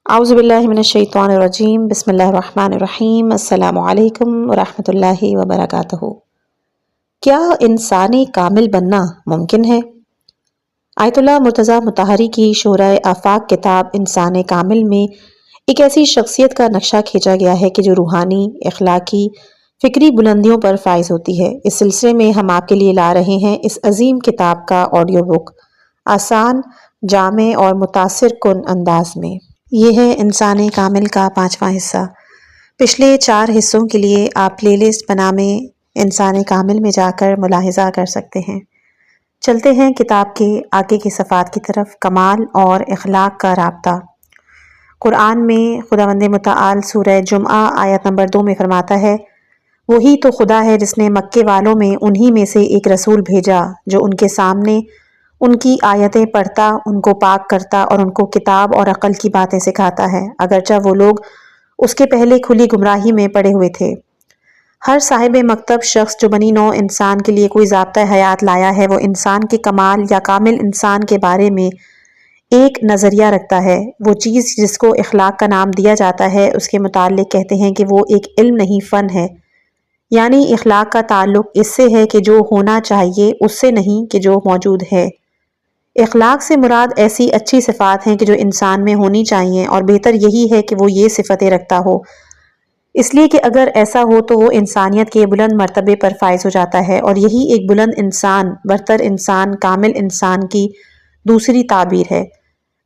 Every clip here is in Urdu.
اعوذ باللہ من الشیطان الرجیم بسم اللہ الرحمن الرحیم السلام علیکم ورحمۃ اللہ وبرکاتہ۔ کیا انسان کامل بننا ممکن ہے؟ آیت اللہ مرتضیٰ مطہری کی شورۂ آفاق کتاب انسان کامل میں ایک ایسی شخصیت کا نقشہ کھینچا گیا ہے کہ جو روحانی، اخلاقی، فکری بلندیوں پر فائز ہوتی ہے۔ اس سلسلے میں ہم آپ کے لیے لا رہے ہیں اس عظیم کتاب کا آڈیو بک آسان، جامع اور متاثر کن انداز میں۔ یہ ہے انسان کامل کا 5واں حصہ۔ پچھلے 4 حصوں کے لیے آپ پلے لسٹ بنامے انسان کامل میں جا کر ملاحظہ کر سکتے ہیں۔ چلتے ہیں کتاب کے آگے کی صفحات کی طرف۔ کمال اور اخلاق کا رابطہ۔ قرآن میں خداوند متعال سورہ جمعہ آیت نمبر 2 میں فرماتا ہے، وہی تو خدا ہے جس نے مکے والوں میں انہی میں سے ایک رسول بھیجا جو ان کے سامنے ان کی آیتیں پڑھتا، ان کو پاک کرتا اور ان کو کتاب اور عقل کی باتیں سکھاتا ہے، اگرچہ وہ لوگ اس کے پہلے کھلی گمراہی میں پڑے ہوئے تھے۔ ہر صاحب مکتب شخص جو بنی نوع انسان کے لیے کوئی ضابطۂ حیات لایا ہے، وہ انسان کے کمال یا کامل انسان کے بارے میں ایک نظریہ رکھتا ہے۔ وہ چیز جس کو اخلاق کا نام دیا جاتا ہے، اس کے متعلق کہتے ہیں کہ وہ ایک علم نہیں، فن ہے۔ یعنی اخلاق کا تعلق اس سے ہے کہ جو ہونا چاہیے اس سے نہیں کہ جو موجود ہے۔ اخلاق سے مراد ایسی اچھی صفات ہیں کہ جو انسان میں ہونی چاہیے، اور بہتر یہی ہے کہ وہ یہ صفتیں رکھتا ہو، اس لیے کہ اگر ایسا ہو تو وہ انسانیت کے بلند مرتبے پر فائز ہو جاتا ہے، اور یہی ایک بلند انسان، برتر انسان، کامل انسان کی دوسری تعبیر ہے۔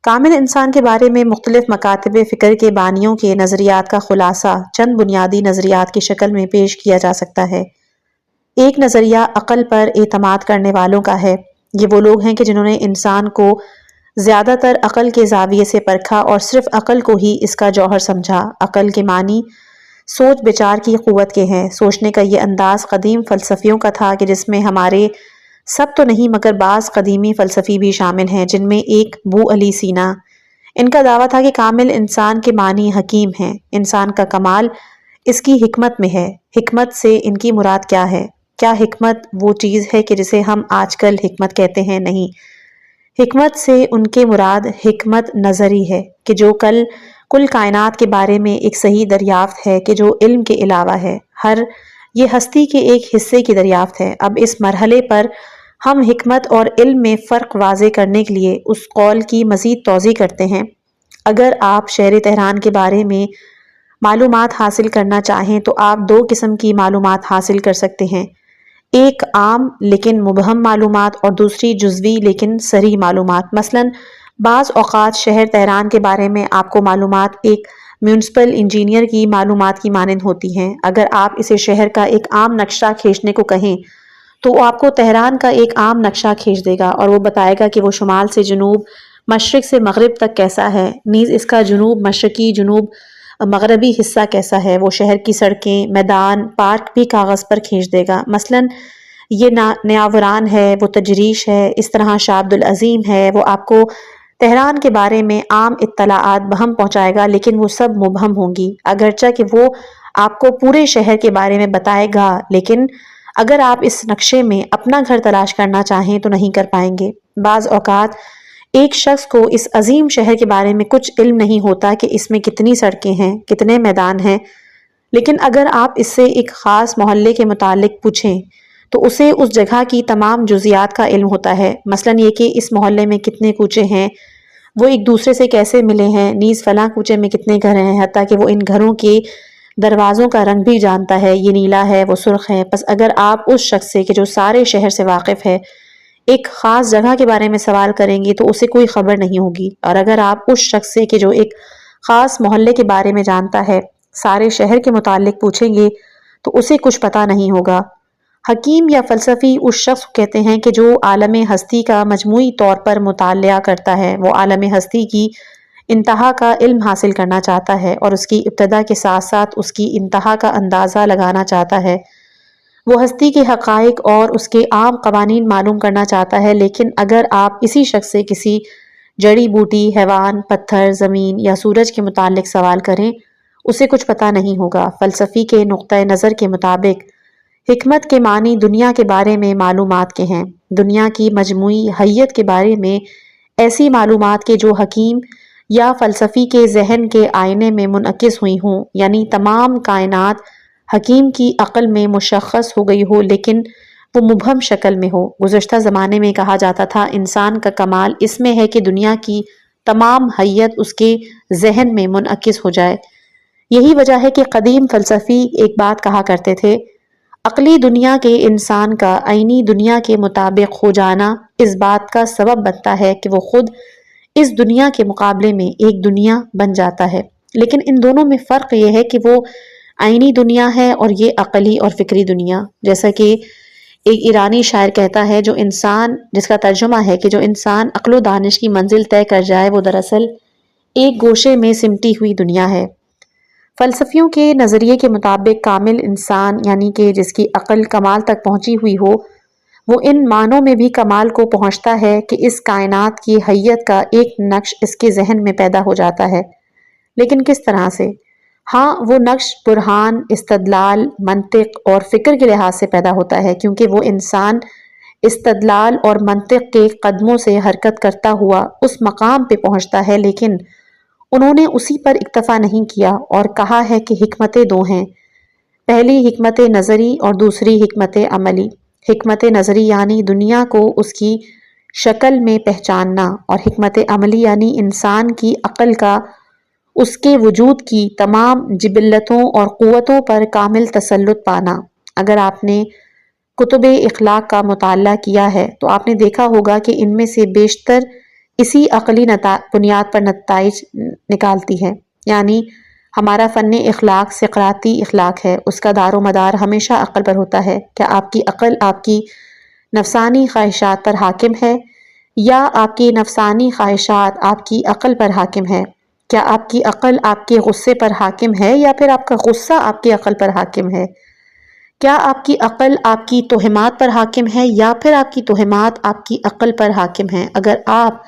کامل انسان کے بارے میں مختلف مکاتب فکر کے بانیوں کے نظریات کا خلاصہ چند بنیادی نظریات کی شکل میں پیش کیا جا سکتا ہے۔ ایک نظریہ عقل پر اعتماد کرنے والوں کا ہے۔ یہ وہ لوگ ہیں کہ جنہوں نے انسان کو زیادہ تر عقل کے زاویے سے پرکھا اور صرف عقل کو ہی اس کا جوہر سمجھا۔ عقل کے معنی سوچ بچار کی قوت کے ہیں۔ سوچنے کا یہ انداز قدیم فلسفیوں کا تھا کہ جس میں ہمارے سب تو نہیں مگر بعض قدیمی فلسفی بھی شامل ہیں، جن میں ایک ابو علی سینا۔ ان کا دعویٰ تھا کہ کامل انسان کے معنی حکیم ہیں۔ انسان کا کمال اس کی حکمت میں ہے۔ حکمت سے ان کی مراد کیا ہے؟ کیا حکمت وہ چیز ہے کہ جسے ہم آج کل حکمت کہتے ہیں؟ نہیں، حکمت سے ان کے مراد حکمت نظری ہے کہ جو کل کائنات کے بارے میں ایک صحیح دریافت ہے کہ جو علم کے علاوہ ہے، یہ ہستی کے ایک حصے کی دریافت ہے۔ اب اس مرحلے پر ہم حکمت اور علم میں فرق واضح کرنے کے لیے اس قول کی مزید توضیح کرتے ہیں۔ اگر آپ شہر تہران کے بارے میں معلومات حاصل کرنا چاہیں تو آپ 2 قسم کی معلومات حاصل کر سکتے ہیں، ایک عام لیکن مبہم معلومات اور دوسری جزوی لیکن صریح معلومات۔ مثلاً بعض اوقات شہر تہران کے بارے میں آپ کو معلومات ایک میونسپل انجینئر کی معلومات کی مانند ہوتی ہیں۔ اگر آپ اسے شہر کا ایک عام نقشہ کھینچنے کو کہیں تو وہ آپ کو تہران کا ایک عام نقشہ کھینچ دے گا اور وہ بتائے گا کہ وہ شمال سے جنوب، مشرق سے مغرب تک کیسا ہے، نیز اس کا جنوب مشرقی، جنوب مغربی حصہ کیسا ہے۔ وہ شہر کی سڑکیں، میدان، پارک بھی کاغذ پر کھینچ دے گا۔ مثلاً یہ نیاوران ہے، وہ تجریش ہے، اس طرح شاہ عبد العظیم ہے۔ وہ آپ کو تہران کے بارے میں عام اطلاعات بہم پہنچائے گا، لیکن وہ سب مبہم ہوں گی، اگرچہ کہ وہ آپ کو پورے شہر کے بارے میں بتائے گا، لیکن اگر آپ اس نقشے میں اپنا گھر تلاش کرنا چاہیں تو نہیں کر پائیں گے۔ بعض اوقات ایک شخص کو اس عظیم شہر کے بارے میں کچھ علم نہیں ہوتا کہ اس میں کتنی سڑکیں ہیں، کتنے میدان ہیں، لیکن اگر آپ اس سے ایک خاص محلے کے متعلق پوچھیں تو اسے اس جگہ کی تمام جزیات کا علم ہوتا ہے۔ مثلاً یہ کہ اس محلے میں کتنے کوچے ہیں، وہ ایک دوسرے سے کیسے ملے ہیں، نیز فلاں کوچے میں کتنے گھر ہیں، حتیٰ کہ وہ ان گھروں کے دروازوں کا رنگ بھی جانتا ہے، یہ نیلا ہے، وہ سرخ ہے۔ پس اگر آپ اس شخص سے کہ جو سارے شہر سے واقف ہے ایک خاص جگہ کے بارے میں سوال کریں گے تو اسے کوئی خبر نہیں ہوگی، اور اگر آپ اس شخص سے کہ جو ایک خاص محلے کے بارے میں جانتا ہے سارے شہر کے متعلق پوچھیں گے تو اسے کچھ پتہ نہیں ہوگا۔ حکیم یا فلسفی اس شخص کو کہتے ہیں کہ جو عالم ہستی کا مجموعی طور پر مطالعہ کرتا ہے، وہ عالم ہستی کی انتہا کا علم حاصل کرنا چاہتا ہے اور اس کی ابتدا کے ساتھ ساتھ اس کی انتہا کا اندازہ لگانا چاہتا ہے۔ وہ ہستی کے حقائق اور اس کے عام قوانین معلوم کرنا چاہتا ہے، لیکن اگر آپ اسی شخص سے کسی جڑی بوٹی، حیوان، پتھر، زمین یا سورج کے متعلق سوال کریں، اسے کچھ پتہ نہیں ہوگا۔ فلسفی کے نقطۂ نظر کے مطابق حکمت کے معنی دنیا کے بارے میں معلومات کے ہیں، دنیا کی مجموعی حیت کے بارے میں ایسی معلومات کے جو حکیم یا فلسفی کے ذہن کے آئینے میں منعکس ہوئی ہوں، یعنی تمام کائنات حکیم کی عقل میں مشخص ہو گئی ہو لیکن وہ مبہم شکل میں ہو۔ گزشتہ زمانے میں کہا جاتا تھا انسان کا کمال اس میں ہے کہ دنیا کی تمام حیت اس کے ذہن میں منعکس ہو جائے۔ یہی وجہ ہے کہ قدیم فلسفی ایک بات کہا کرتے تھے، عقلی دنیا کے انسان کا عینی دنیا کے مطابق ہو جانا اس بات کا سبب بنتا ہے کہ وہ خود اس دنیا کے مقابلے میں ایک دنیا بن جاتا ہے، لیکن ان دونوں میں فرق یہ ہے کہ وہ عینی دنیا ہے اور یہ عقلی اور فکری دنیا۔ جیسا کہ ایک ایرانی شاعر کہتا ہے، جس کا ترجمہ ہے کہ جو انسان عقل و دانش کی منزل طے کر جائے وہ دراصل ایک گوشے میں سمٹی ہوئی دنیا ہے۔ فلسفیوں کے نظریے کے مطابق کامل انسان یعنی کہ جس کی عقل کمال تک پہنچی ہوئی ہو، وہ ان معنوں میں بھی کمال کو پہنچتا ہے کہ اس کائنات کی حیت کا ایک نقش اس کے ذہن میں پیدا ہو جاتا ہے۔ لیکن کس طرح سے؟ ہاں، وہ نقش برہان، استدلال، منطق اور فکر کے لحاظ سے پیدا ہوتا ہے، کیونکہ وہ انسان استدلال اور منطق کے قدموں سے حرکت کرتا ہوا اس مقام پہ پہنچتا ہے، لیکن انہوں نے اسی پر اکتفا نہیں کیا اور کہا ہے کہ حکمتیں دو ہیں، پہلی حکمت نظری اور دوسری حکمت عملی۔ حکمت نظری یعنی دنیا کو اس کی شکل میں پہچاننا، اور حکمت عملی یعنی انسان کی عقل کا اس کے وجود کی تمام جبلتوں اور قوتوں پر کامل تسلط پانا۔ اگر آپ نے کتب اخلاق کا مطالعہ کیا ہے تو آپ نے دیکھا ہوگا کہ ان میں سے بیشتر اسی عقلی بنیاد پر نتائج نکالتی ہے، یعنی ہمارا فن اخلاق سقراطی اخلاق ہے، اس کا دار و مدار ہمیشہ عقل پر ہوتا ہے۔ کیا آپ کی عقل آپ کی نفسانی خواہشات پر حاکم ہے، یا آپ کی نفسانی خواہشات آپ کی عقل پر حاکم ہے؟ کیا آپ کی عقل آپ کے غصے پر حاکم ہے، یا پھر آپ کا غصہ آپ کی عقل پر حاکم ہے؟ کیا آپ کی عقل آپ کی توہمات پر حاکم ہے، یا پھر آپ کی توہمات آپ کی عقل پر حاکم ہیں؟ اگر آپ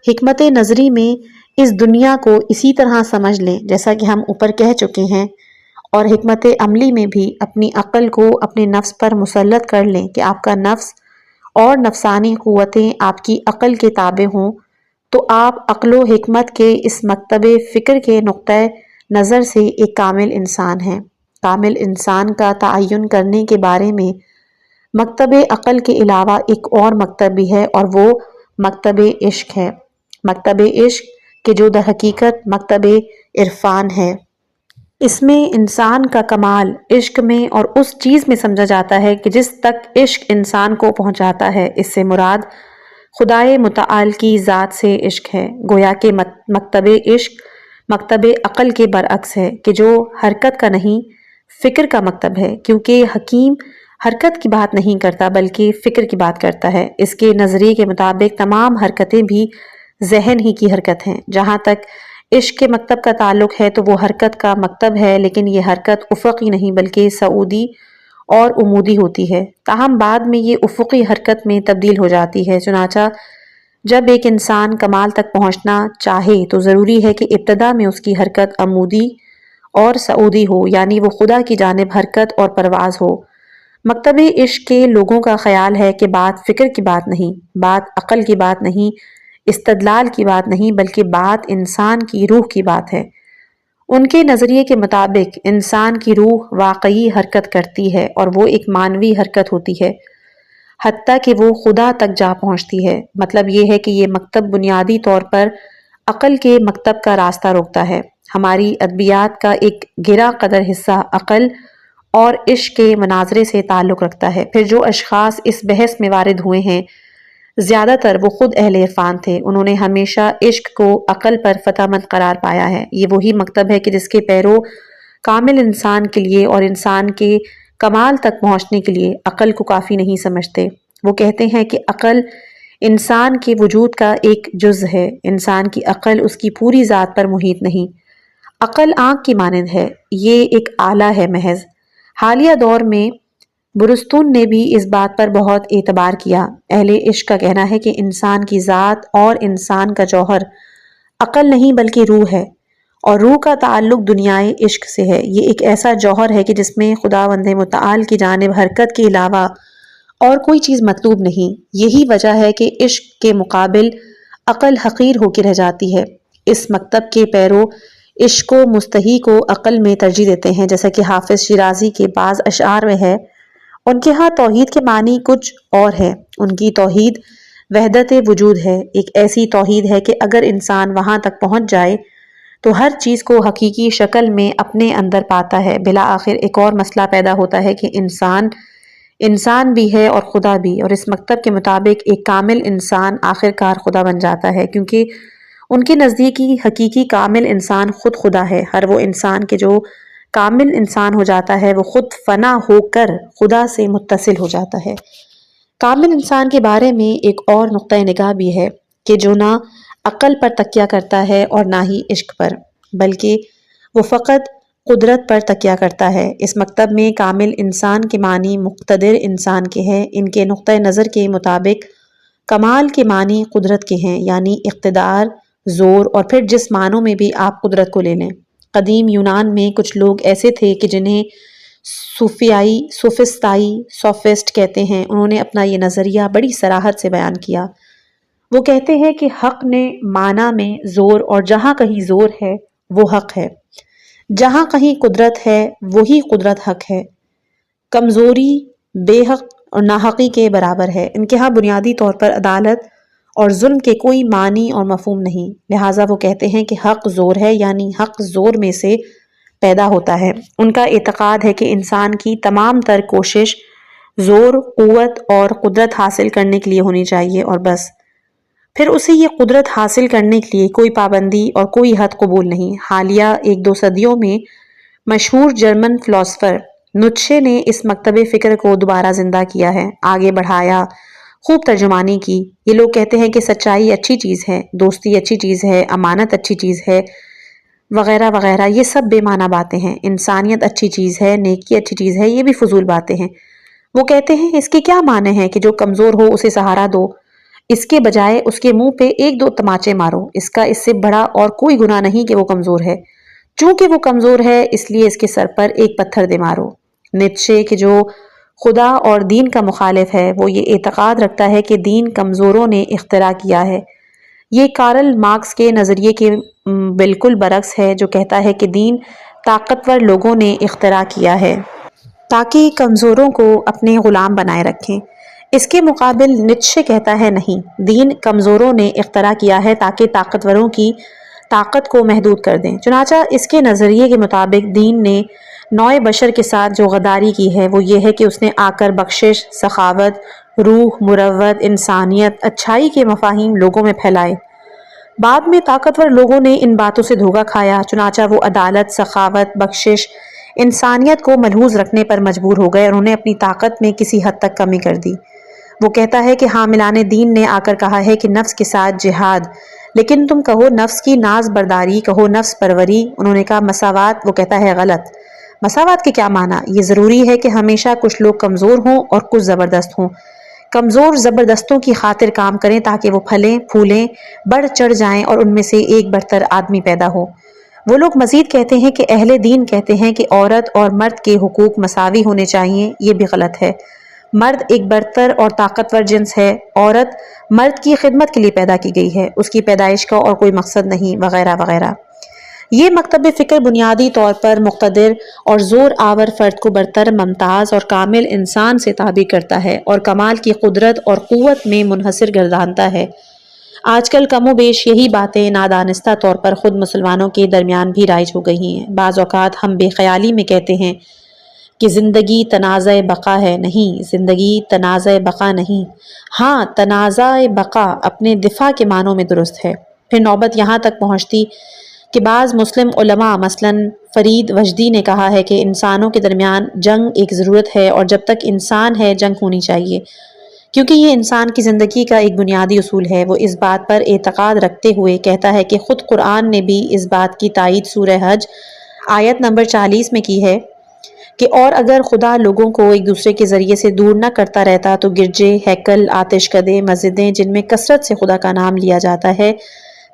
حکمت نظری میں اس دنیا کو اسی طرح سمجھ لیں جیسا کہ ہم اوپر کہہ چکے ہیں، اور حکمت عملی میں بھی اپنی عقل کو اپنے نفس پر مسلط کر لیں کہ آپ کا نفس اور نفسانی قوتیں آپ کی عقل کے تابع ہوں، تو آپ عقل و حکمت کے اس مکتب فکر کے نقطۂ نظر سے ایک کامل انسان ہیں۔ کامل انسان کا تعین کرنے کے بارے میں مکتب عقل کے علاوہ ایک اور مکتب بھی ہے، اور وہ مکتب عشق ہے۔ مکتب عشق کہ جو در حقیقت مکتب عرفان ہے۔ اس میں انسان کا کمال عشق میں اور اس چیز میں سمجھا جاتا ہے کہ جس تک عشق انسان کو پہنچاتا ہے۔ اس سے مراد خدائے متعال کی ذات سے عشق ہے۔ گویا کہ مکتب عشق مکتب عقل کے برعکس ہے کہ جو حرکت کا نہیں فکر کا مکتب ہے، کیونکہ حکیم حرکت کی بات نہیں کرتا بلکہ فکر کی بات کرتا ہے۔ اس کے نظریے کے مطابق تمام حرکتیں بھی ذہن ہی کی حرکت ہیں۔ جہاں تک عشق کے مکتب کا تعلق ہے تو وہ حرکت کا مکتب ہے، لیکن یہ حرکت افقی نہیں بلکہ صعودی اور عمودی ہوتی ہے، تاہم بعد میں یہ افقی حرکت میں تبدیل ہو جاتی ہے۔ چنانچہ جب ایک انسان کمال تک پہنچنا چاہے تو ضروری ہے کہ ابتدا میں اس کی حرکت عمودی اور صعودی ہو، یعنی وہ خدا کی جانب حرکت اور پرواز ہو۔ مکتب عشق کے لوگوں کا خیال ہے کہ بات فکر کی بات نہیں، بات عقل کی بات نہیں، استدلال کی بات نہیں، بلکہ بات انسان کی روح کی بات ہے۔ ان کے نظریے کے مطابق انسان کی روح واقعی حرکت کرتی ہے، اور وہ ایک معنوی حرکت ہوتی ہے، حتیٰ کہ وہ خدا تک جا پہنچتی ہے۔ مطلب یہ ہے کہ یہ مکتب بنیادی طور پر عقل کے مکتب کا راستہ روکتا ہے۔ ہماری ادبیات کا ایک گرا قدر حصہ عقل اور عشق کے مناظرے سے تعلق رکھتا ہے۔ پھر جو اشخاص اس بحث میں وارد ہوئے ہیں، زیادہ تر وہ خود اہل عرفان تھے۔ انہوں نے ہمیشہ عشق کو عقل پر فتح مند قرار پایا ہے۔ یہ وہی مکتب ہے کہ جس کے پیرو کامل انسان کے لیے اور انسان کے کمال تک پہنچنے کے لیے عقل کو کافی نہیں سمجھتے۔ وہ کہتے ہیں کہ عقل انسان کے وجود کا ایک جز ہے، انسان کی عقل اس کی پوری ذات پر محیط نہیں۔ عقل آنکھ کی مانند ہے، یہ ایک آلہ ہے محض۔ حالیہ دور میں برستون نے بھی اس بات پر بہت اعتبار کیا۔ اہل عشق کا کہنا ہے کہ انسان کی ذات اور انسان کا جوہر عقل نہیں بلکہ روح ہے، اور روح کا تعلق دنیائے عشق سے ہے۔ یہ ایک ایسا جوہر ہے کہ جس میں خداوند متعال کی جانب حرکت کے علاوہ اور کوئی چیز مطلوب نہیں۔ یہی وجہ ہے کہ عشق کے مقابل عقل حقیر ہو کے رہ جاتی ہے۔ اس مکتب کے پیرو عشق و مستحی کو عقل میں ترجیح دیتے ہیں، جیسا کہ حافظ شیرازی کے بعض اشعار میں ہے۔ ان کے ہاں توحید کے معنی کچھ اور ہے۔ ان کی توحید وحدت وجود ہے، ایک ایسی توحید ہے کہ اگر انسان وہاں تک پہنچ جائے تو ہر چیز کو حقیقی شکل میں اپنے اندر پاتا ہے۔ بالآخر ایک اور مسئلہ پیدا ہوتا ہے کہ انسان بھی ہے اور خدا بھی، اور اس مکتب کے مطابق ایک کامل انسان آخر کار خدا بن جاتا ہے، کیونکہ ان کے نزدیک حقیقی کامل انسان خود خدا ہے۔ ہر وہ انسان کہ جو کامل انسان ہو جاتا ہے وہ خود فنا ہو کر خدا سے متصل ہو جاتا ہے۔ کامل انسان کے بارے میں ایک اور نقطہ نگاہ بھی ہے کہ جو نہ عقل پر تکیہ کرتا ہے اور نہ ہی عشق پر، بلکہ وہ فقط قدرت پر تکیہ کرتا ہے۔ اس مکتب میں کامل انسان کے معنی مقتدر انسان کے ہیں۔ ان کے نقطہ نظر کے مطابق کمال کے معنی قدرت کے ہیں، یعنی اقتدار، زور، اور پھر جس معنوں میں بھی آپ قدرت کو لے لیں۔ قدیم یونان میں کچھ لوگ ایسے تھے کہ جنہیں سوفسٹ کہتے ہیں۔ انہوں نے اپنا یہ نظریہ بڑی صراحت سے بیان کیا۔ وہ کہتے ہیں کہ حق نے معنی میں زور، اور جہاں کہیں زور ہے وہ حق ہے، جہاں کہیں قدرت ہے وہی قدرت حق ہے۔ کمزوری بے حق اور ناحقی کے برابر ہے۔ ان کے ہاں بنیادی طور پر عدالت اور ظلم کے کوئی معنی اور مفہوم نہیں، لہٰذا وہ کہتے ہیں کہ حق زور ہے، یعنی حق زور میں سے پیدا ہوتا ہے۔ ان کا اعتقاد ہے کہ انسان کی تمام تر کوشش زور، قوت اور قدرت حاصل کرنے کے لیے ہونی چاہیے، اور بس پھر اسے یہ قدرت حاصل کرنے کے لیے کوئی پابندی اور کوئی حد قبول نہیں۔ حالیہ 1-2 صدیوں میں مشہور جرمن فلاسفر نیٹشے نے اس مکتب فکر کو دوبارہ زندہ کیا ہے، آگے بڑھایا، خوب ترجمانی کی۔ یہ لوگ کہتے ہیں کہ سچائی اچھی چیز ہے، دوستی اچھی چیز ہے، امانت اچھی چیز ہے، وغیرہ وغیرہ۔ یہ سب بے معنی باتیں ہیں۔ انسانیت اچھی چیز ہے، نیکی اچھی چیز ہے، یہ بھی فضول باتیں ہیں۔ وہ کہتے ہیں اس کے کیا معنی ہے کہ جو کمزور ہو اسے سہارا دو، اس کے بجائے اس کے منہ پہ 1-2 تماچے مارو۔ اس سے بڑا اور کوئی گناہ نہیں کہ وہ کمزور ہے، چونکہ وہ کمزور ہے اس لیے اس کے سر پر ایک پتھر دے مارو۔ نیٹشے کہ جو خدا اور دین کا مخالف ہے، وہ یہ اعتقاد رکھتا ہے کہ دین کمزوروں نے اختراع کیا ہے۔ یہ کارل مارکس کے نظریے کے بالکل برعکس ہے، جو کہتا ہے کہ دین طاقتور لوگوں نے اختراع کیا ہے تاکہ کمزوروں کو اپنے غلام بنائے رکھیں۔ اس کے مقابل نیٹشے کہتا ہے نہیں، دین کمزوروں نے اختراع کیا ہے تاکہ طاقتوروں کی طاقت کو محدود کر دیں۔ چنانچہ اس کے نظریے کے مطابق دین نے نوع بشر کے ساتھ جو غداری کی ہے وہ یہ ہے کہ اس نے آ کر بخشش، سخاوت، روح، مروت، انسانیت، اچھائی کے مفاہیم لوگوں میں پھیلائے۔ بعد میں طاقتور لوگوں نے ان باتوں سے دھوکہ کھایا، چنانچہ وہ عدالت، سخاوت، بخشش، انسانیت کو ملحوظ رکھنے پر مجبور ہو گئے، اور انہوں نے اپنی طاقت میں کسی حد تک کمی کر دی۔ وہ کہتا ہے کہ حاملان دین نے آ کر کہا ہے کہ نفس کے ساتھ جہاد، لیکن تم کہو نفس کی ناز برداری، کہو نفس پروری۔ انہوں نے کہا مساوات، وہ کہتا ہے غلط۔ مساوات کے کیا معنی؟ یہ ضروری ہے کہ ہمیشہ کچھ لوگ کمزور ہوں اور کچھ زبردست ہوں۔ کمزور زبردستوں کی خاطر کام کریں تاکہ وہ پھلیں پھولیں، بڑھ چڑھ جائیں اور ان میں سے ایک برتر آدمی پیدا ہو۔ وہ لوگ مزید کہتے ہیں کہ اہل دین کہتے ہیں کہ عورت اور مرد کے حقوق مساوی ہونے چاہیے، یہ بھی غلط ہے۔ مرد ایک برتر اور طاقتور جنس ہے، عورت مرد کی خدمت کے لیے پیدا کی گئی ہے، اس کی پیدائش کا اور کوئی مقصد نہیں، وغیرہ وغیرہ۔ یہ مکتب فکر بنیادی طور پر مقتدر اور زور آور فرد کو برتر، ممتاز اور کامل انسان سے تعبیر کرتا ہے، اور کمال کی قدرت اور قوت میں منحصر گردانتا ہے۔ آج کل کم و بیش یہی باتیں نادانستہ طور پر خود مسلمانوں کے درمیان بھی رائج ہو گئی ہیں۔ بعض اوقات ہم بے خیالی میں کہتے ہیں کہ زندگی تنازع بقا ہے، نہیں، زندگی تنازع بقا نہیں، ہاں تنازع بقا اپنے دفاع کے معنوں میں درست ہے۔ پھر نوبت یہاں تک پہنچتی کہ بعض مسلم علماء مثلاً فرید وجدی نے کہا ہے کہ انسانوں کے درمیان جنگ ایک ضرورت ہے، اور جب تک انسان ہے جنگ ہونی چاہیے، کیونکہ یہ انسان کی زندگی کا ایک بنیادی اصول ہے۔ وہ اس بات پر اعتقاد رکھتے ہوئے کہتا ہے کہ خود قرآن نے بھی اس بات کی تائید سورہ حج آیت نمبر 40 میں کی ہے کہ اور اگر خدا لوگوں کو ایک دوسرے کے ذریعے سے دور نہ کرتا رہتا تو گرجے، ہیکل، آتش کدے، مسجدیں جن میں کثرت سے خدا کا نام لیا جاتا ہے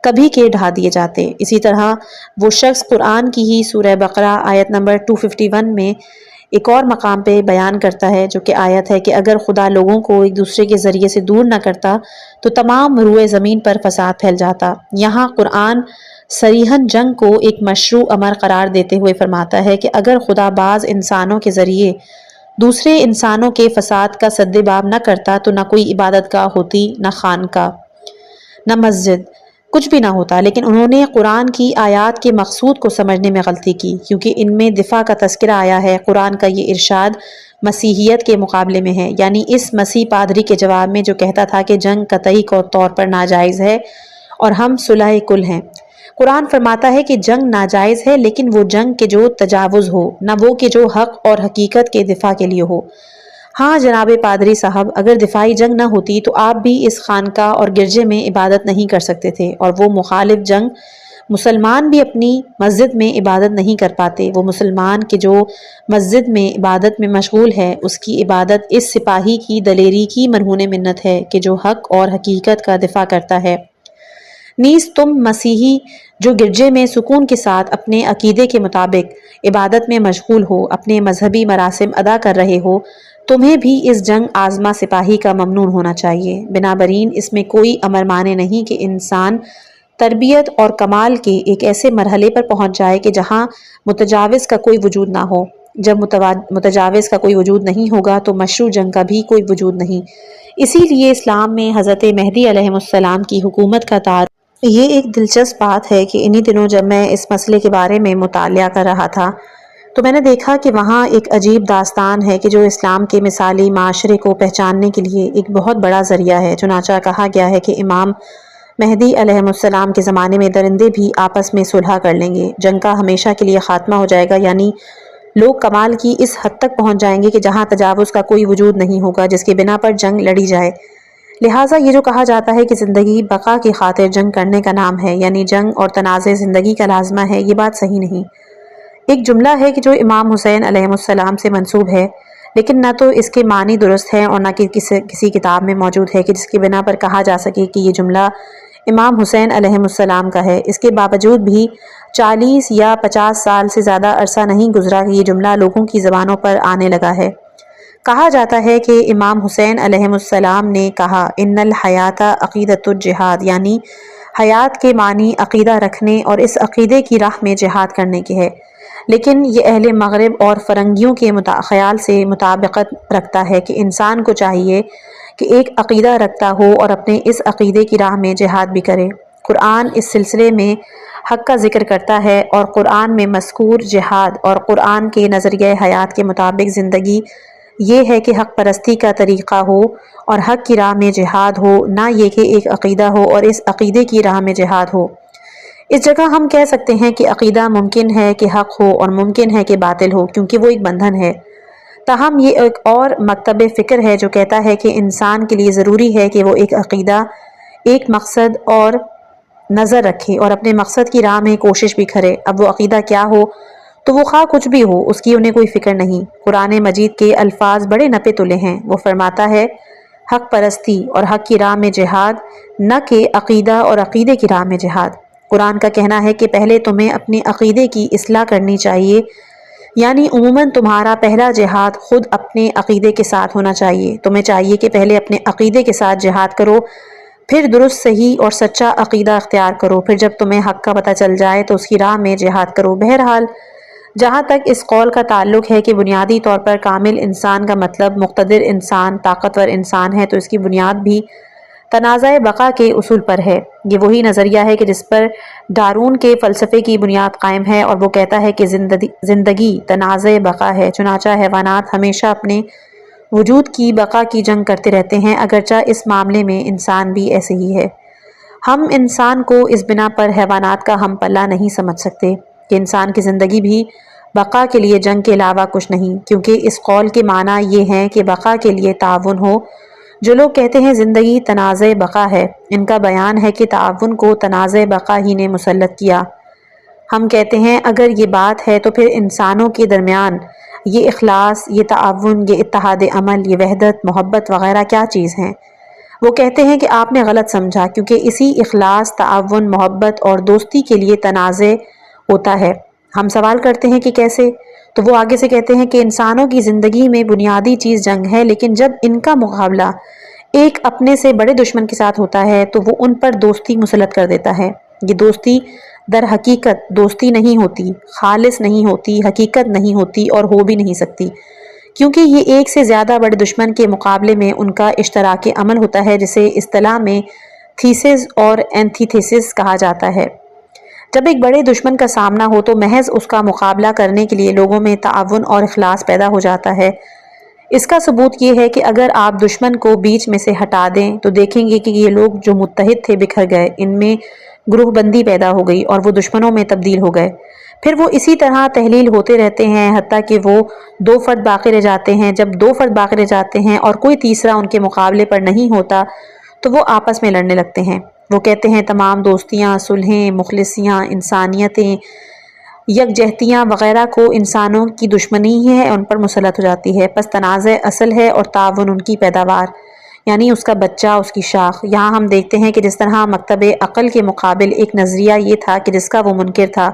کبھی کے ڈھا دیے جاتے۔ اسی طرح وہ شخص قرآن کی ہی سورہ بقرہ آیت نمبر 251 میں ایک اور مقام پہ بیان کرتا ہے، جو کہ آیت ہے کہ اگر خدا لوگوں کو ایک دوسرے کے ذریعے سے دور نہ کرتا تو تمام روئے زمین پر فساد پھیل جاتا۔ یہاں قرآن صریحاً جنگ کو ایک مشروع امر قرار دیتے ہوئے فرماتا ہے کہ اگر خدا بعض انسانوں کے ذریعے دوسرے انسانوں کے فساد کا سد باب نہ کرتا تو نہ کوئی عبادت گاہ ہوتی، نہ خانقاہ، نہ مسجد، کچھ بھی نہ ہوتا۔ لیکن انہوں نے قرآن کی آیات کے مقصود کو سمجھنے میں غلطی کی، کیونکہ ان میں دفاع کا تذکرہ آیا ہے۔ قرآن کا یہ ارشاد مسیحیت کے مقابلے میں ہے، یعنی اس مسیح پادری کے جواب میں جو کہتا تھا کہ جنگ قطعی طور پر ناجائز ہے اور ہم صلح کل ہیں۔ قرآن فرماتا ہے کہ جنگ ناجائز ہے، لیکن وہ جنگ کے جو تجاوز ہو، نہ وہ کہ جو حق اور حقیقت کے دفاع کے لیے ہو۔ ہاں جناب پادری صاحب، اگر دفاعی جنگ نہ ہوتی تو آپ بھی اس خانقاہ اور گرجے میں عبادت نہیں کر سکتے تھے، اور وہ مخالف جنگ مسلمان بھی اپنی مسجد میں عبادت نہیں کر پاتے۔ وہ مسلمان کہ جو مسجد میں عبادت میں مشغول ہے، اس کی عبادت اس سپاہی کی دلیری کی مرہون منت ہے کہ جو حق اور حقیقت کا دفاع کرتا ہے۔ نیز تم مسیحی جو گرجے میں سکون کے ساتھ اپنے عقیدے کے مطابق عبادت میں مشغول ہو، اپنے مذہبی مراسم ادا کر رہے ہو، تمہیں بھی اس جنگ آزما سپاہی کا ممنون ہونا چاہیے۔ بنابراین اس میں کوئی امر مانے نہیں کہ انسان تربیت اور کمال کے ایک ایسے مرحلے پر پہنچ جائے کہ جہاں متجاوز کا کوئی وجود نہ ہو۔ جب متجاوز کا کوئی وجود نہیں ہوگا تو مشروع جنگ کا بھی کوئی وجود نہیں۔ اسی لیے اسلام میں حضرت مہدی علیہ السلام کی حکومت کا تعارف۔ یہ ایک دلچسپ بات ہے کہ انہی دنوں جب میں اس مسئلے کے بارے میں مطالعہ کر رہا تھا تو میں نے دیکھا کہ وہاں ایک عجیب داستان ہے کہ جو اسلام کے مثالی معاشرے کو پہچاننے کے لیے ایک بہت بڑا ذریعہ ہے۔ چنانچہ کہا گیا ہے کہ امام مہدی علیہ السلام کے زمانے میں درندے بھی آپس میں صلح کر لیں گے، جنگ کا ہمیشہ کے لیے خاتمہ ہو جائے گا، یعنی لوگ کمال کی اس حد تک پہنچ جائیں گے کہ جہاں تجاوز کا کوئی وجود نہیں ہوگا جس کی بنا پر جنگ لڑی جائے۔ لہٰذا یہ جو کہا جاتا ہے کہ زندگی بقا کی خاطر جنگ کرنے کا نام ہے، یعنی جنگ اور تنازع زندگی کا لازمہ ہے، یہ بات صحیح نہیں۔ ایک جملہ ہے کہ جو امام حسین علیہ السلام سے منسوب ہے، لیکن نہ تو اس کے معنی درست ہے اور نہ کہ کسی کتاب میں موجود ہے کہ جس کی بنا پر کہا جا سکے کہ یہ جملہ امام حسین علیہ السلام کا ہے۔ اس کے باوجود بھی 40 یا 50 سال سے زیادہ عرصہ نہیں گزرا کہ یہ جملہ لوگوں کی زبانوں پر آنے لگا ہے۔ کہا جاتا ہے کہ امام حسین علیہ السلام نے کہا ان الحیات عقیدۃ الجہاد، یعنی حیات کے معنی عقیدہ رکھنے اور اس عقیدے کی راہ میں جہاد کرنے کے ہے، لیکن یہ اہل مغرب اور فرنگیوں کے خیال سے مطابقت رکھتا ہے کہ انسان کو چاہیے کہ ایک عقیدہ رکھتا ہو اور اپنے اس عقیدے کی راہ میں جہاد بھی کرے۔ قرآن اس سلسلے میں حق کا ذکر کرتا ہے، اور قرآن میں مذکور جہاد اور قرآن کے نظریہ حیات کے مطابق زندگی یہ ہے کہ حق پرستی کا طریقہ ہو اور حق کی راہ میں جہاد ہو، نہ یہ کہ ایک عقیدہ ہو اور اس عقیدے کی راہ میں جہاد ہو۔ اس جگہ ہم کہہ سکتے ہیں کہ عقیدہ ممکن ہے کہ حق ہو اور ممکن ہے کہ باطل ہو، کیونکہ وہ ایک بندھن ہے۔ تاہم یہ ایک اور مکتب فکر ہے جو کہتا ہے کہ انسان کے لیے ضروری ہے کہ وہ ایک عقیدہ، ایک مقصد اور نظر رکھے اور اپنے مقصد کی راہ میں کوشش بھی کرے۔ اب وہ عقیدہ کیا ہو تو وہ خواہ کچھ بھی ہو، اس کی انہیں کوئی فکر نہیں۔ قرآن مجید کے الفاظ بڑے نپے تلے ہیں۔ وہ فرماتا ہے حق پرستی اور حق کی راہ میں جہاد، نہ کہ عقیدہ اور عقیدے کی راہ میں جہاد۔ قرآن کا کہنا ہے کہ پہلے تمہیں اپنے عقیدے کی اصلاح کرنی چاہیے، یعنی عموماً تمہارا پہلا جہاد خود اپنے عقیدے کے ساتھ ہونا چاہیے۔ تمہیں چاہیے کہ پہلے اپنے عقیدے کے ساتھ جہاد کرو، پھر درست صحیح اور سچا عقیدہ اختیار کرو، پھر جب تمہیں حق کا پتہ چل جائے تو اس کی راہ میں جہاد کرو۔ بہرحال جہاں تک اس قول کا تعلق ہے کہ بنیادی طور پر کامل انسان کا مطلب مقتدر انسان، طاقتور انسان ہے، تو اس کی بنیاد بھی تنازع بقا کے اصول پر ہے۔ یہ وہی نظریہ ہے کہ جس پر ڈارون کے فلسفے کی بنیاد قائم ہے، اور وہ کہتا ہے کہ زندگی تنازع بقا ہے۔ چنانچہ حیوانات ہمیشہ اپنے وجود کی بقا کی جنگ کرتے رہتے ہیں، اگرچہ اس معاملے میں انسان بھی ایسے ہی ہے۔ ہم انسان کو اس بنا پر حیوانات کا ہم پلہ نہیں سمجھ سکتے کہ انسان کی زندگی بھی بقا کے لیے جنگ کے علاوہ کچھ نہیں، کیونکہ اس قول کے معنی یہ ہیں کہ بقا کے لیے تعاون ہو۔ جو لوگ کہتے ہیں زندگی تنازع بقا ہے، ان کا بیان ہے کہ تعاون کو تنازع بقا ہی نے مسلط کیا۔ ہم کہتے ہیں اگر یہ بات ہے تو پھر انسانوں کے درمیان یہ اخلاص، یہ تعاون، یہ اتحاد عمل، یہ وحدت، محبت وغیرہ کیا چیز ہیں؟ وہ کہتے ہیں کہ آپ نے غلط سمجھا، کیونکہ اسی اخلاص، تعاون، محبت اور دوستی کے لیے تنازع ہوتا ہے۔ ہم سوال کرتے ہیں کہ کیسے؟ تو وہ آگے سے کہتے ہیں کہ انسانوں کی زندگی میں بنیادی چیز جنگ ہے، لیکن جب ان کا مقابلہ ایک اپنے سے بڑے دشمن کے ساتھ ہوتا ہے تو وہ ان پر دوستی مسلط کر دیتا ہے۔ یہ دوستی در حقیقت دوستی نہیں ہوتی، خالص نہیں ہوتی، حقیقت نہیں ہوتی اور ہو بھی نہیں سکتی، کیونکہ یہ ایک سے زیادہ بڑے دشمن کے مقابلے میں ان کا اشتراک عمل ہوتا ہے، جسے اصطلاح میں تھیسس اور اینٹیتھیسس کہا جاتا ہے۔ جب ایک بڑے دشمن کا سامنا ہو تو محض اس کا مقابلہ کرنے کے لیے لوگوں میں تعاون اور اخلاص پیدا ہو جاتا ہے۔ اس کا ثبوت یہ ہے کہ اگر آپ دشمن کو بیچ میں سے ہٹا دیں تو دیکھیں گے کہ یہ لوگ جو متحد تھے بکھر گئے، ان میں گروہ بندی پیدا ہو گئی اور وہ دشمنوں میں تبدیل ہو گئے۔ پھر وہ اسی طرح تحلیل ہوتے رہتے ہیں حتیٰ کہ وہ دو فرد باقی رہ جاتے ہیں۔ جب دو فرد باقی رہ جاتے ہیں اور کوئی تیسرا ان کے مقابلے پر نہیں ہوتا تو وہ آپس میں لڑنے لگتے ہیں۔ وہ کہتے ہیں تمام دوستیاں، صلحیں، مخلصیاں، انسانیتیں، یکجہتیاں وغیرہ کو انسانوں کی دشمنی ہی ہے، ان پر مسلط ہو جاتی ہے۔ پس تنازع اصل ہے اور تعاون ان کی پیداوار، یعنی اس کا بچہ، اس کی شاخ۔ یہاں ہم دیکھتے ہیں کہ جس طرح مکتب عقل کے مقابل ایک نظریہ یہ تھا کہ جس کا وہ منکر تھا،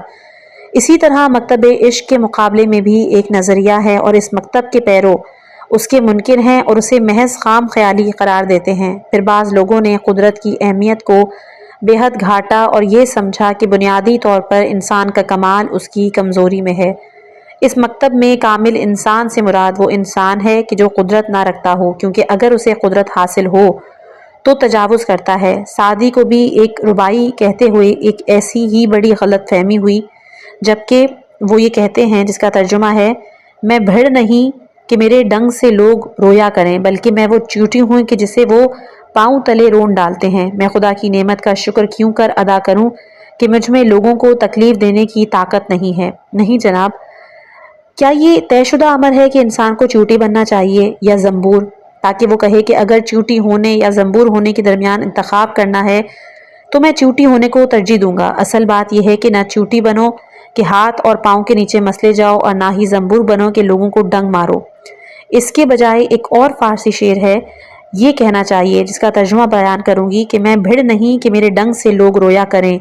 اسی طرح مکتب عشق کے مقابلے میں بھی ایک نظریہ ہے اور اس مکتب کے پیرو اس کے منکر ہیں اور اسے محض خام خیالی قرار دیتے ہیں۔ پھر بعض لوگوں نے قدرت کی اہمیت کو بے حد گھاٹا اور یہ سمجھا کہ بنیادی طور پر انسان کا کمال اس کی کمزوری میں ہے۔ اس مکتب میں کامل انسان سے مراد وہ انسان ہے کہ جو قدرت نہ رکھتا ہو، کیونکہ اگر اسے قدرت حاصل ہو تو تجاوز کرتا ہے۔ سعدی کو بھی ایک ربائی کہتے ہوئے ایک ایسی ہی بڑی غلط فہمی ہوئی، جبکہ وہ یہ کہتے ہیں جس کا ترجمہ ہے: میں بھیڑ نہیں کہ میرے ڈنگ سے لوگ رویا کریں، بلکہ میں وہ چیونٹی ہوں کہ جسے وہ پاؤں تلے رون ڈالتے ہیں۔ میں خدا کی نعمت کا شکر کیوں کر ادا کروں کہ مجھ میں لوگوں کو تکلیف دینے کی طاقت نہیں ہے؟ نہیں جناب، کیا یہ طے شدہ امر ہے کہ انسان کو چیونٹی بننا چاہیے یا زنبور، تاکہ وہ کہے کہ اگر چیونٹی ہونے یا زنبور ہونے کے درمیان انتخاب کرنا ہے تو میں چیونٹی ہونے کو ترجیح دوں گا؟ اصل بات یہ ہے کہ نہ چیونٹی بنو کہ ہاتھ اور پاؤں کے نیچے مسلے جاؤ، اور نہ ہی زنبور بنو کہ لوگوں کو ڈنگ مارو۔ اس کے بجائے ایک اور فارسی شعر ہے، یہ کہنا چاہیے، جس کا ترجمہ بیان کروں گی کہ میں بھیڑ نہیں کہ میرے ڈنگ سے لوگ رویا کریں،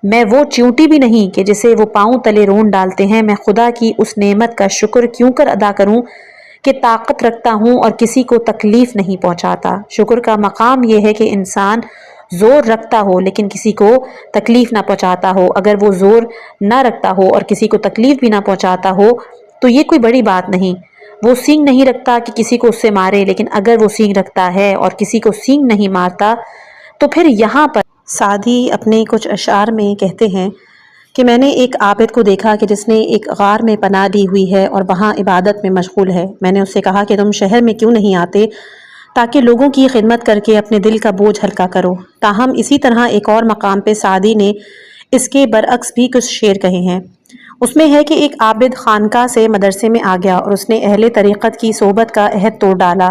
میں وہ چیونٹی بھی نہیں کہ جسے وہ پاؤں تلے رون ڈالتے ہیں۔ میں خدا کی اس نعمت کا شکر کیوں کر ادا کروں کہ طاقت رکھتا ہوں اور کسی کو تکلیف نہیں پہنچاتا۔ شکر کا مقام یہ ہے کہ انسان زور رکھتا ہو لیکن کسی کو تکلیف نہ پہنچاتا ہو۔ اگر وہ زور نہ رکھتا ہو اور کسی کو تکلیف بھی نہ پہنچاتا ہو تو یہ کوئی بڑی بات نہیں۔ وہ سینگ نہیں رکھتا کہ کسی کو اس سے مارے، لیکن اگر وہ سینگ رکھتا ہے اور کسی کو سینگ نہیں مارتا تو پھر یہاں پر سعدی اپنے کچھ اشعار میں کہتے ہیں کہ میں نے ایک عابد کو دیکھا کہ جس نے ایک غار میں پناہ لی ہوئی ہے اور وہاں عبادت میں مشغول ہے۔ میں نے اس سے کہا کہ تم شہر میں کیوں نہیں آتے تاکہ لوگوں کی خدمت کر کے اپنے دل کا بوجھ ہلکا کرو۔ تاہم اسی طرح ایک اور مقام پہ سعدی نے اس کے برعکس بھی کچھ شعر کہے ہیں۔ اس میں ہے کہ ایک عابد خانقاہ سے مدرسے میں آ گیا اور اس نے اہل طریقت کی صحبت کا عہد توڑ ڈالا۔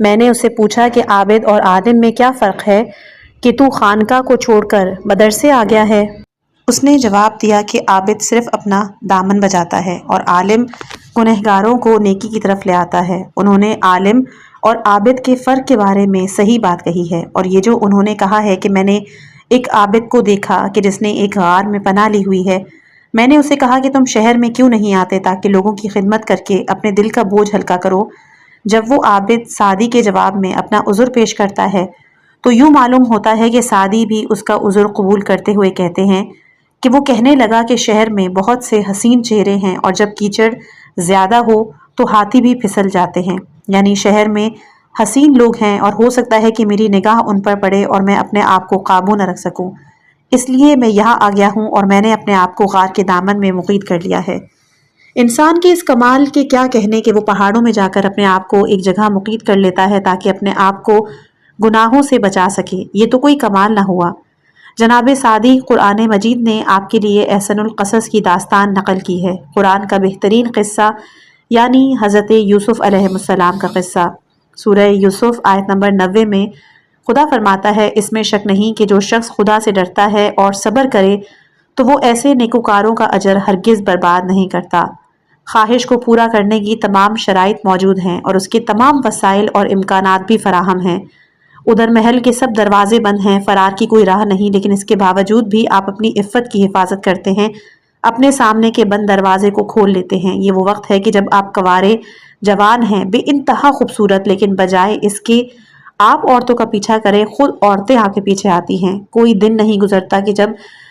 میں نے اس سے پوچھا کہ عابد اور عالم میں کیا فرق ہے کہ تو خانقاہ کو چھوڑ کر مدرسے آ گیا ہے؟ اس نے جواب دیا کہ عابد صرف اپنا دامن بجاتا ہے اور عالم گنہگاروں کو نیکی کی طرف لے آتا ہے۔ انہوں نے عالم اور عابد کے فرق کے بارے میں صحیح بات کہی ہے، اور یہ جو انہوں نے کہا ہے کہ میں نے ایک عابد کو دیکھا کہ جس نے ایک غار میں پناہ لی ہوئی ہے، میں نے اسے کہا کہ تم شہر میں کیوں نہیں آتے تاکہ لوگوں کی خدمت کر کے اپنے دل کا بوجھ ہلکا کرو۔ جب وہ عابد سعدی کے جواب میں اپنا عذر پیش کرتا ہے تو یوں معلوم ہوتا ہے کہ سعدی بھی اس کا عذر قبول کرتے ہوئے کہتے ہیں کہ وہ کہنے لگا کہ شہر میں بہت سے حسین چہرے ہیں اور جب کیچڑ زیادہ ہو تو ہاتھی بھی پھسل جاتے ہیں، یعنی شہر میں حسین لوگ ہیں اور ہو سکتا ہے کہ میری نگاہ ان پر پڑے اور میں اپنے آپ کو قابو نہ رکھ سکوں، اس لیے میں یہاں آ گیا ہوں اور میں نے اپنے آپ کو غار کے دامن میں مقید کر لیا ہے۔ انسان کے اس کمال کے کیا کہنے کہ وہ پہاڑوں میں جا کر اپنے آپ کو ایک جگہ مقید کر لیتا ہے تاکہ اپنے آپ کو گناہوں سے بچا سکے، یہ تو کوئی کمال نہ ہوا۔ جناب سعدی، قرآن مجید نے آپ کے لیے احسن القصص کی داستان نقل کی ہے۔ قرآن کا بہترین قصہ یعنی حضرت یوسف علیہ السلام کا قصہ۔ سورہ یوسف آیت نمبر 90 میں خدا فرماتا ہے، اس میں شک نہیں کہ جو شخص خدا سے ڈرتا ہے اور صبر کرے تو وہ ایسے نیکوکاروں کا اجر ہرگز برباد نہیں کرتا۔ خواہش کو پورا کرنے کی تمام شرائط موجود ہیں اور اس کے تمام وسائل اور امکانات بھی فراہم ہیں۔ ادھر محل کے سب دروازے بند ہیں، فرار کی کوئی راہ نہیں، لیکن اس کے باوجود بھی آپ اپنی عفت کی حفاظت کرتے ہیں، اپنے سامنے کے بند دروازے کو کھول لیتے ہیں۔ یہ وہ وقت ہے کہ جب آپ کنوارے جوان ہیں، بے انتہا خوبصورت، لیکن بجائے اس کے آپ عورتوں کا پیچھا کریں خود عورتیں آپ کے پیچھے آتی ہیں۔ کوئی دن نہیں گزرتا کہ جب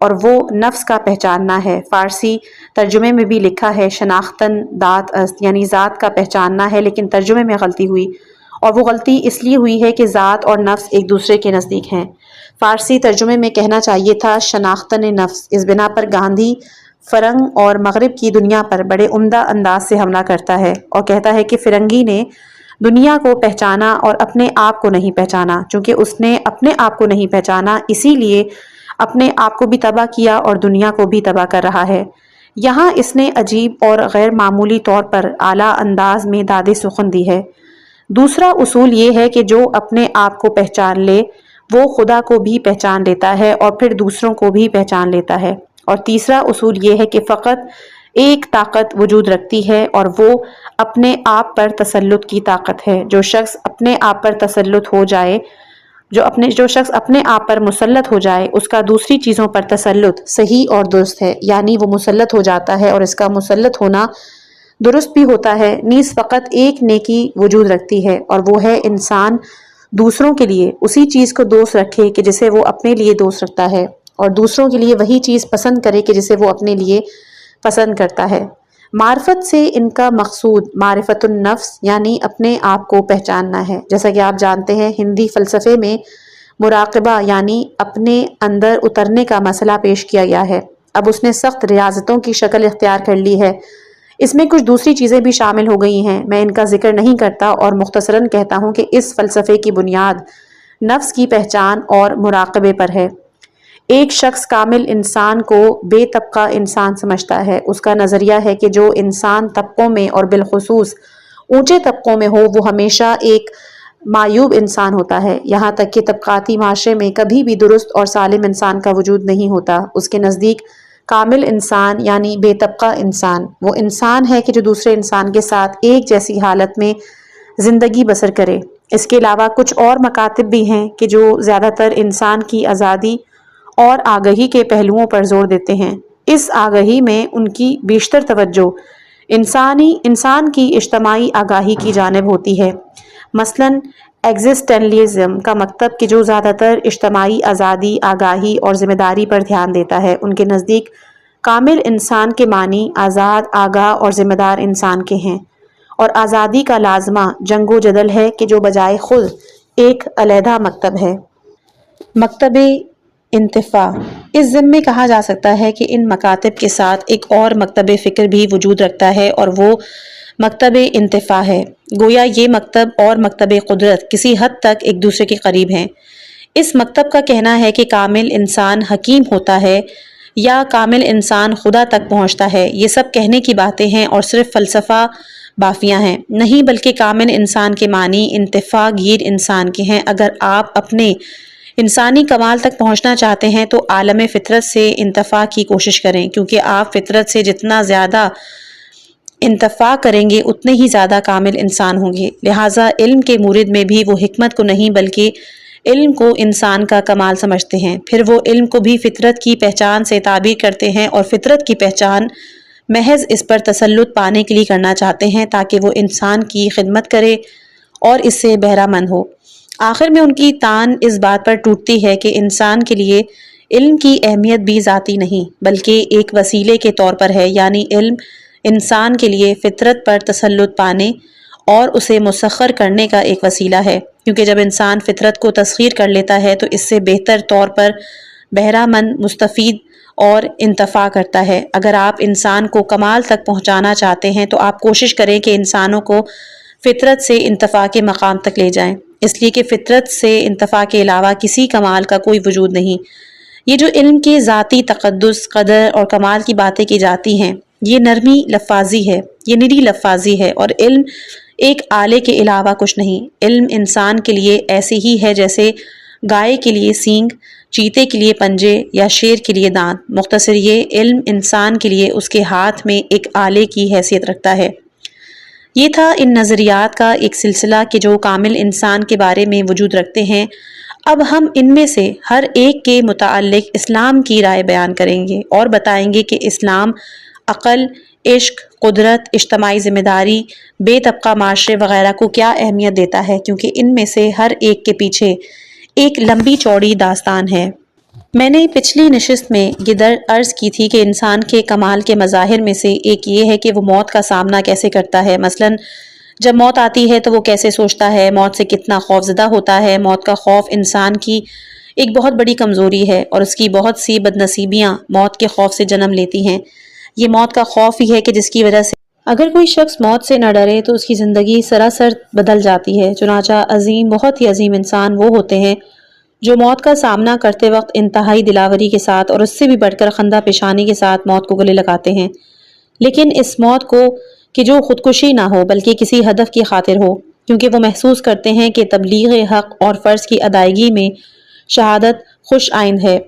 اور وہ نفس کا پہچاننا ہے۔ فارسی ترجمے میں بھی لکھا ہے شناختن ذات است، یعنی ذات کا پہچاننا ہے، لیکن ترجمے میں غلطی ہوئی، اور وہ غلطی اس لیے ہوئی ہے کہ ذات اور نفس ایک دوسرے کے نزدیک ہیں۔ فارسی ترجمے میں کہنا چاہیے تھا شناختن نفس۔ اس بنا پر گاندھی فرنگ اور مغرب کی دنیا پر بڑے عمدہ انداز سے حملہ کرتا ہے اور کہتا ہے کہ فرنگی نے دنیا کو پہچانا اور اپنے آپ کو نہیں پہچانا۔ چونکہ اس نے اپنے آپ کو نہیں پہچانا، اسی لیے اپنے آپ کو بھی تباہ کیا اور دنیا کو بھی تباہ کر رہا ہے۔ یہاں اس نے عجیب اور غیر معمولی طور پر اعلیٰ انداز میں داد سخن دی ہے۔ دوسرا اصول یہ ہے کہ جو اپنے آپ کو پہچان لے وہ خدا کو بھی پہچان لیتا ہے اور پھر دوسروں کو بھی پہچان لیتا ہے۔ اور تیسرا اصول یہ ہے کہ فقط ایک طاقت وجود رکھتی ہے اور وہ اپنے آپ پر تسلط کی طاقت ہے۔ جو شخص اپنے آپ پر تسلط ہو جائے جو شخص اپنے آپ پر مسلط ہو جائے اس کا دوسری چیزوں پر تسلط صحیح اور درست ہے، یعنی وہ مسلط ہو جاتا ہے اور اس کا مسلط ہونا درست بھی ہوتا ہے۔ نیز فقط ایک نیکی وجود رکھتی ہے اور وہ ہے انسان دوسروں کے لیے اسی چیز کو دوست رکھے کہ جسے وہ اپنے لیے دوست رکھتا ہے، اور دوسروں کے لیے وہی چیز پسند کرے کہ جسے وہ اپنے لیے پسند کرتا ہے۔ معرفت سے ان کا مقصود معرفت النفس یعنی اپنے آپ کو پہچاننا ہے۔ جیسا کہ آپ جانتے ہیں ہندی فلسفے میں مراقبہ یعنی اپنے اندر اترنے کا مسئلہ پیش کیا گیا ہے۔ اب اس نے سخت ریاضتوں کی شکل اختیار کر لی ہے۔ اس میں کچھ دوسری چیزیں بھی شامل ہو گئی ہیں، میں ان کا ذکر نہیں کرتا اور مختصراً کہتا ہوں کہ اس فلسفے کی بنیاد نفس کی پہچان اور مراقبے پر ہے۔ ایک شخص کامل انسان کو بے طبقہ انسان سمجھتا ہے۔ اس کا نظریہ ہے کہ جو انسان طبقوں میں اور بالخصوص اونچے طبقوں میں ہو وہ ہمیشہ ایک معیوب انسان ہوتا ہے، یہاں تک کہ طبقاتی معاشرے میں کبھی بھی درست اور سالم انسان کا وجود نہیں ہوتا۔ اس کے نزدیک کامل انسان یعنی بے طبقہ انسان وہ انسان ہے کہ جو دوسرے انسان کے ساتھ ایک جیسی حالت میں زندگی بسر کرے۔ اس کے علاوہ کچھ اور مکاتب بھی ہیں کہ جو زیادہ تر انسان کی آزادی اور آگہی کے پہلوؤں پر زور دیتے ہیں۔ اس آگہی میں ان کی بیشتر توجہ انسان کی اجتماعی آگاہی کی جانب ہوتی ہے۔ مثلاً ایگزسٹنلیزم کا مکتب کہ جو زیادہ تر اجتماعی آزادی، آگاہی اور ذمہ داری پر دھیان دیتا ہے۔ ان کے نزدیک کامل انسان کے معنی آزاد، آگاہ اور ذمہ دار انسان کے ہیں، اور آزادی کا لازمہ جنگ و جدل ہے کہ جو بجائے خود ایک علیحدہ مکتب ہے۔ مکتب انتفاع اس ضمن میں کہا جا سکتا ہے کہ ان مکاتب کے ساتھ ایک اور مکتب فکر بھی وجود رکھتا ہے اور وہ مکتب انتفاع ہے۔ گویا یہ مکتب اور مکتب قدرت کسی حد تک ایک دوسرے کے قریب ہیں۔ اس مکتب کا کہنا ہے کہ کامل انسان حکیم ہوتا ہے یا کامل انسان خدا تک پہنچتا ہے، یہ سب کہنے کی باتیں ہیں اور صرف فلسفہ بافیاں ہیں، نہیں بلکہ کامل انسان کے معنی انتفاع گیر انسان کے ہیں۔ اگر آپ اپنے انسانی کمال تک پہنچنا چاہتے ہیں تو عالم فطرت سے انتفاع کی کوشش کریں، کیونکہ آپ فطرت سے جتنا زیادہ انتفاع کریں گے اتنے ہی زیادہ کامل انسان ہوں گے۔ لہٰذا علم کے مورد میں بھی وہ حکمت کو نہیں بلکہ علم کو انسان کا کمال سمجھتے ہیں، پھر وہ علم کو بھی فطرت کی پہچان سے تعبیر کرتے ہیں اور فطرت کی پہچان محض اس پر تسلط پانے کے لیے کرنا چاہتے ہیں تاکہ وہ انسان کی خدمت کرے اور اس سے بہرہ مند ہو۔ آخر میں ان کی تان اس بات پر ٹوٹتی ہے کہ انسان کے لیے علم کی اہمیت بھی ذاتی نہیں بلکہ ایک وسیلے کے طور پر ہے، یعنی علم انسان کے لیے فطرت پر تسلط پانے اور اسے مسخر کرنے کا ایک وسیلہ ہے، کیونکہ جب انسان فطرت کو تسخیر کر لیتا ہے تو اس سے بہتر طور پر بہرہ مند، مستفید اور انتفاع کرتا ہے۔ اگر آپ انسان کو کمال تک پہنچانا چاہتے ہیں تو آپ کوشش کریں کہ انسانوں کو فطرت سے انتفاع کے مقام تک لے جائیں، اس لیے کہ فطرت سے انتفاع کے علاوہ کسی کمال کا کوئی وجود نہیں۔ یہ جو علم کے ذاتی تقدس، قدر اور کمال کی باتیں کی جاتی ہیں یہ نرمی لفاظی ہے، یہ نری لفاظی ہے، اور علم ایک آلے کے علاوہ کچھ نہیں۔ علم انسان کے لیے ایسے ہی ہے جیسے گائے کے لیے سینگ، چیتے کے لیے پنجے یا شیر کے لیے دانت۔ مختصر یہ علم انسان کے لیے اس کے ہاتھ میں ایک آلے کی حیثیت رکھتا ہے۔ یہ تھا ان نظریات کا ایک سلسلہ کہ جو کامل انسان کے بارے میں وجود رکھتے ہیں۔ اب ہم ان میں سے ہر ایک کے متعلق اسلام کی رائے بیان کریں گے اور بتائیں گے کہ اسلام عقل، عشق، قدرت، اجتماعی ذمہ داری، بے طبقہ معاشرے وغیرہ کو کیا اہمیت دیتا ہے، کیونکہ ان میں سے ہر ایک کے پیچھے ایک لمبی چوڑی داستان ہے۔ میں نے پچھلی نشست میں یہ عرض کی تھی کہ انسان کے کمال کے مظاہر میں سے ایک یہ ہے کہ وہ موت کا سامنا کیسے کرتا ہے۔ مثلاً جب موت آتی ہے تو وہ کیسے سوچتا ہے، موت سے کتنا خوف زدہ ہوتا ہے۔ موت کا خوف انسان کی ایک بہت بڑی کمزوری ہے اور اس کی بہت سی بدنصیبیاں موت کے خوف سے جنم لیتی ہیں۔ یہ موت کا خوف ہی ہے کہ جس کی وجہ سے اگر کوئی شخص موت سے نہ ڈرے تو اس کی زندگی سراسر بدل جاتی ہے۔ چنانچہ عظیم، بہت ہی عظیم انسان وہ ہوتے ہیں جو موت کا سامنا کرتے وقت انتہائی دلاوری کے ساتھ اور اس سے بھی بڑھ کر خندہ پیشانی کے ساتھ موت کو گلے لگاتے ہیں، لیکن اس موت کو کہ جو خودکشی نہ ہو بلکہ کسی ہدف کی خاطر ہو، کیونکہ وہ محسوس کرتے ہیں کہ تبلیغ حق اور فرض کی ادائیگی میں شہادت خوش آئند ہے۔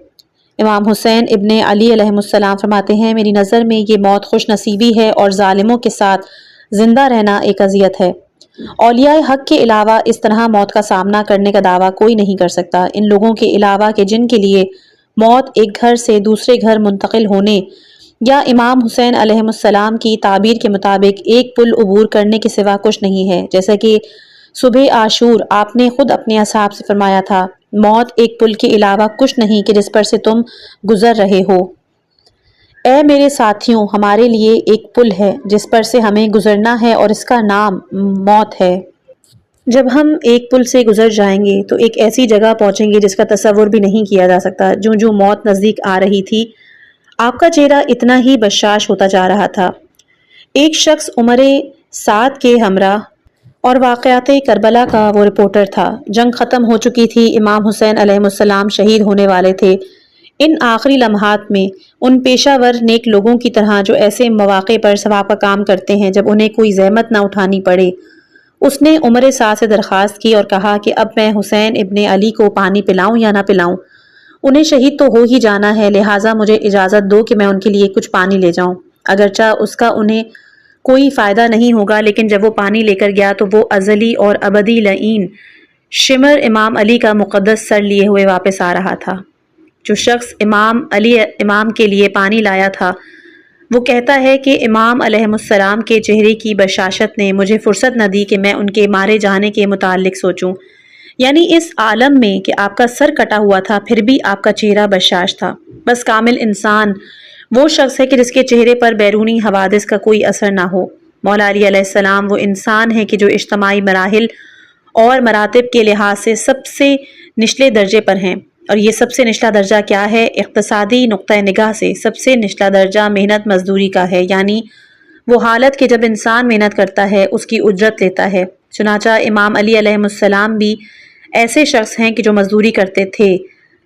امام حسین ابن علی علیہ السلام فرماتے ہیں، میری نظر میں یہ موت خوش نصیبی ہے اور ظالموں کے ساتھ زندہ رہنا ایک اذیت ہے۔ اولیاء حق کے علاوہ اس طرح موت کا سامنا کرنے کا دعویٰ کوئی نہیں کر سکتا۔ ان لوگوں کے علاوہ کہ جن کے لیے موت ایک گھر سے دوسرے گھر منتقل ہونے یا امام حسین علیہ السلام کی تعبیر کے مطابق ایک پل عبور کرنے کے سوا کچھ نہیں ہے، جیسا کہ صبح عاشور آپ نے خود اپنے اصحاب سے فرمایا تھا، موت ایک پل کے علاوہ کچھ نہیں کہ جس پر سے تم گزر رہے ہو۔ اے میرے ساتھیوں، ہمارے لیے ایک پل ہے جس پر سے ہمیں گزرنا ہے اور اس کا نام موت ہے۔ جب ہم ایک پل سے گزر جائیں گے تو ایک ایسی جگہ پہنچیں گے جس کا تصور بھی نہیں کیا جا سکتا۔ جو موت نزدیک آ رہی تھی، آپ کا چہرہ اتنا ہی بشاش ہوتا جا رہا تھا۔ ایک شخص عمر سعد کے ہمراہ اور واقعات کربلا کا وہ رپورٹر تھا۔ جنگ ختم ہو چکی تھی، امام حسین علیہ السلام شہید ہونے والے تھے۔ ان آخری لمحات میں ان پیشہ ور نیک لوگوں کی طرح جو ایسے مواقع پر ثواب کا کام کرتے ہیں جب انہیں کوئی زحمت نہ اٹھانی پڑے، اس نے عمر سعد سے درخواست کی اور کہا کہ اب میں حسین ابن علی کو پانی پلاؤں یا نہ پلاؤں؟ انہیں شہید تو ہو ہی جانا ہے، لہٰذا مجھے اجازت دو کہ میں ان کے لیے کچھ پانی لے جاؤں۔ اگرچہ اس کا انہیں کوئی فائدہ نہیں ہوگا، لیکن جب وہ پانی لے کر گیا تو وہ ازلی اور ابدی لعین شمر امام علی کا مقدس سر لیے ہوئے واپس آ رہا تھا۔ جو شخص امام کے لیے پانی لایا تھا، وہ کہتا ہے کہ امام علیہ السلام کے چہرے کی بشاشت نے مجھے فرصت نہ دی کہ میں ان کے مارے جانے کے متعلق سوچوں۔ یعنی اس عالم میں کہ آپ کا سر کٹا ہوا تھا پھر بھی آپ کا چہرہ بشاش تھا۔ بس کامل انسان وہ شخص ہے کہ جس کے چہرے پر بیرونی حوادث کا کوئی اثر نہ ہو۔ مولا علی علیہ السلام وہ انسان ہے کہ جو اجتماعی مراحل اور مراتب کے لحاظ سے سب سے نچلے درجے پر ہیں، اور یہ سب سے نچلا درجہ کیا ہے؟ اقتصادی نقطۂ نگاہ سے سب سے نچلا درجہ محنت مزدوری کا ہے، یعنی وہ حالت کہ جب انسان محنت کرتا ہے اس کی اجرت لیتا ہے۔ چنانچہ امام علی علیہ السلام بھی ایسے شخص ہیں کہ جو مزدوری کرتے تھے،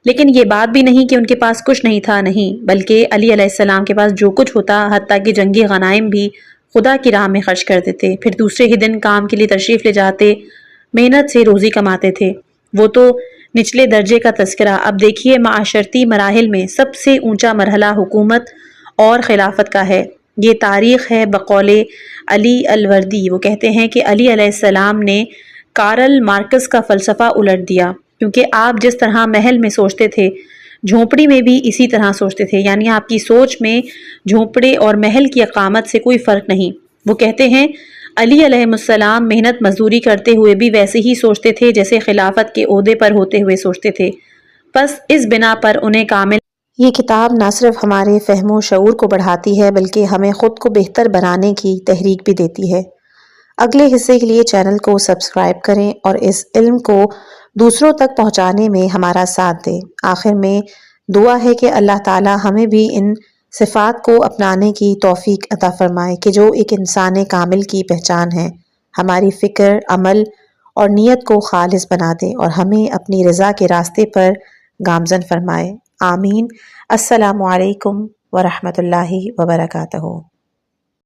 لیکن یہ بات بھی نہیں کہ ان کے پاس کچھ نہیں تھا، نہیں، بلکہ علی علیہ السلام کے پاس جو کچھ ہوتا، حتیٰ کہ جنگی غنائم بھی خدا کی راہ میں خرچ کر دیتے، پھر دوسرے ہی دن کام کے لیے تشریف لے جاتے، محنت سے روزی کماتے تھے۔ وہ تو نچلے درجے کا تذکرہ۔ اب دیکھیے، معاشرتی مراحل میں سب سے اونچا مرحلہ حکومت اور خلافت کا ہے۔ یہ تاریخ ہے بقول علی الوردی۔ وہ کہتے ہیں کہ علی علیہ السلام نے کارل مارکس کا فلسفہ الٹ دیا، کیونکہ آپ جس طرح محل میں سوچتے تھے، جھونپڑی میں بھی اسی طرح سوچتے تھے، یعنی آپ کی سوچ میں جھونپڑے اور محل کی اقامت سے کوئی فرق نہیں۔ وہ کہتے ہیں علی علیہ السلام محنت مزدوری کرتے ہوئے بھی ویسے ہی سوچتے تھے جیسے خلافت کے عہدے پر ہوتے ہوئے سوچتے تھے، بس اس بنا پر انہیں کامل۔ یہ کتاب نہ صرف ہمارے فہم و شعور کو بڑھاتی ہے بلکہ ہمیں خود کو بہتر بنانے کی تحریک بھی دیتی ہے۔ اگلے حصے کے لیے چینل کو سبسکرائب کریں اور اس علم کو دوسروں تک پہنچانے میں ہمارا ساتھ دیں۔ آخر میں دعا ہے کہ اللہ تعالی ہمیں بھی ان صفات کو اپنانے کی توفیق عطا فرمائے کہ جو ایک انسان کامل کی پہچان ہے، ہماری فکر، عمل اور نیت کو خالص بنا دے اور ہمیں اپنی رضا کے راستے پر گامزن فرمائے۔ آمین۔ السلام علیکم ورحمۃ اللہ وبرکاتہ۔